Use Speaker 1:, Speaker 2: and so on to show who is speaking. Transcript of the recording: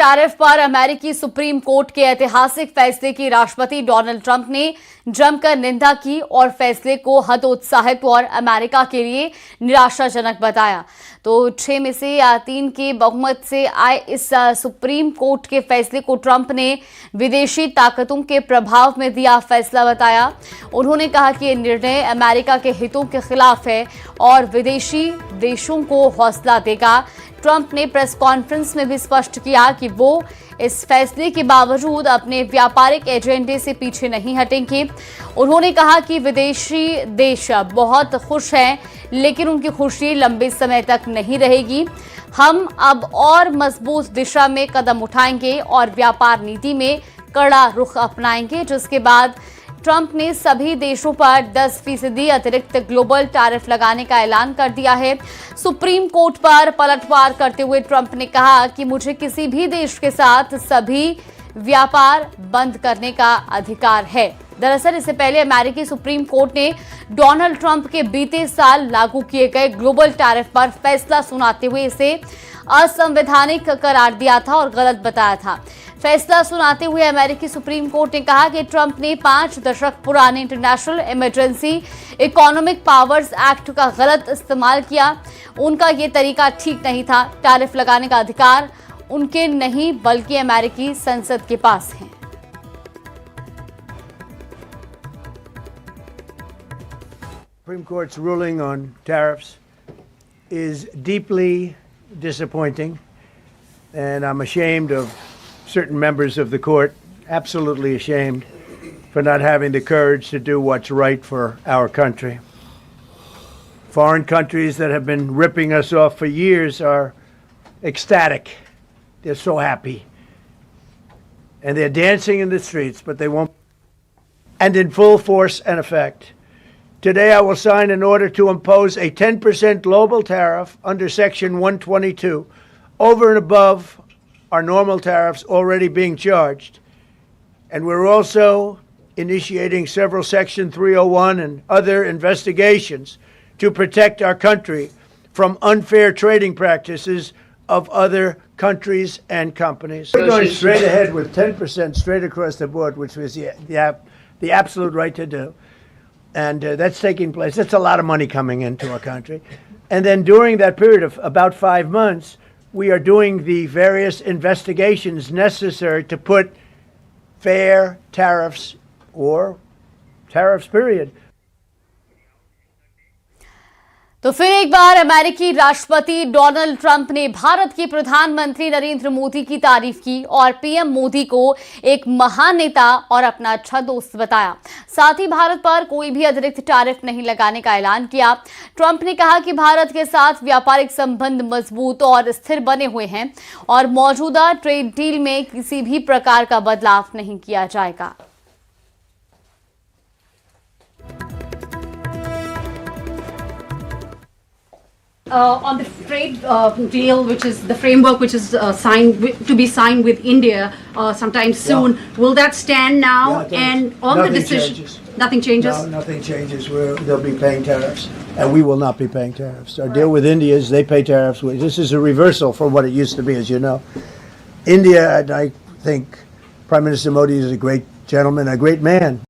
Speaker 1: Tariff पर अमेरिकी supreme court के ऐतिहासिक फैसले की राष्ट्रपति डोनाल्ड ट्रंप ने जमकर निंदा की और फैसले को हतोत्साहित और अमेरिका के लिए निराशाजनक बताया। तो 6 में से 3 के बहुमत से आए इस सुप्रीम कोर्ट के फैसले को ट्रंप ने विदेशी ताकतों के प्रभाव में दिया फैसला बताया। उन्होंने कहा कि यह निर्णय अमेरिका के हितों के खिलाफ है और विदेशी देशों को हौसला देगा। ट्रंप ने प्रेस कॉन्फ्रेंस में भी स्पष्ट किया कि वो इस फैसले के बावजूद अपने व्यापारिक एजेंडे से पीछे नहीं हटेंगे। उन्होंने कहा कि विदेशी देश बहुत खुश हैं, लेकिन उनकी खुशी लंबे समय तक नहीं रहेगी। हम अब और मजबूत दिशा में कदम उठाएंगे और व्यापार नीति में कड़ा रुख अपनाएंगे, जिसके बाद ट्रंप ने सभी देशों पर 10% अतिरिक्त ग्लोबल टैरिफ लगाने का ऐलान कर दिया है। सुप्रीम कोर्ट पर पलटवार करते हुए ट्रंप ने कहा कि मुझे किसी भी देश के साथ सभी व्यापार बंद करने का अधिकार है। दरअसल इससे पहले अमेरिकी सुप्रीम कोर्ट ने डोनाल्ड ट्रंप के बीते साल लागू किए गए ग्लोबल टैरिफ पर फैसला सुनाते हुए इसे असंवैधानिक करार दिया था और गलत बताया था। फैसला सुनाते हुए अमेरिकी सुप्रीम कोर्ट ने कहा कि ट्रंप ने 5 दशक पुराने international emergency economic powers act का गलत इस्तेमाल किया। उनका ये तरीका ठीक नहीं था। टैरिफ लगाने का अधिकार उनके नहीं बल्कि अमेरिकी संसद के पास है।
Speaker 2: Supreme Court's ruling on tariffs is deeply disappointing, and I'm ashamed of certain members of the court, absolutely ashamed, for not having the courage to do what's right for our country. Foreign countries that have been ripping us off for years are ecstatic. They're so happy. And they're dancing in the streets, but they won't. And in full force and effect. Today I will sign an order to impose a 10% global tariff under Section 122 over and above our normal tariffs already being charged. And we're also initiating several Section 301 and other investigations to protect our country from unfair trading practices of other countries and companies. We're going straight ahead with 10% straight across the board, which was the absolute right to do. And that's taking place. That's a lot of money coming into our country. And then during that period of about 5 months, we are doing the various investigations necessary to put fair tariffs or tariffs, period.
Speaker 1: तो फिर एक बार अमेरिकी राष्ट्रपति Donald Trump ने भारत के प्रधानमंत्री नरेंद्र मोदी की तारीफ की और पीएम मोदी को एक महान नेता और अपना अच्छा दोस्त बताया। साथ ही भारत पर कोई भी अतिरिक्त टैरिफ नहीं लगाने का ऐलान किया। ट्रंप ने कहा कि भारत के साथ व्यापारिक संबंध मजबूत और स्थिर बने हुए हैं और मौजूदा ट्रेड डील में किसी भी प्रकार का बदलाव नहीं किया जाएगा।
Speaker 3: On the trade deal, which is the framework which is to be signed with India sometime soon, will that stand now?
Speaker 2: Yeah,
Speaker 3: and on the decision,
Speaker 2: changes.
Speaker 3: Nothing changes?
Speaker 2: No, nothing changes. They'll be paying tariffs, and we will not be paying tariffs. Our deal with India is they pay tariffs. This is a reversal from what it used to be, as you know. India, and I think Prime Minister Modi is a great gentleman, a great man.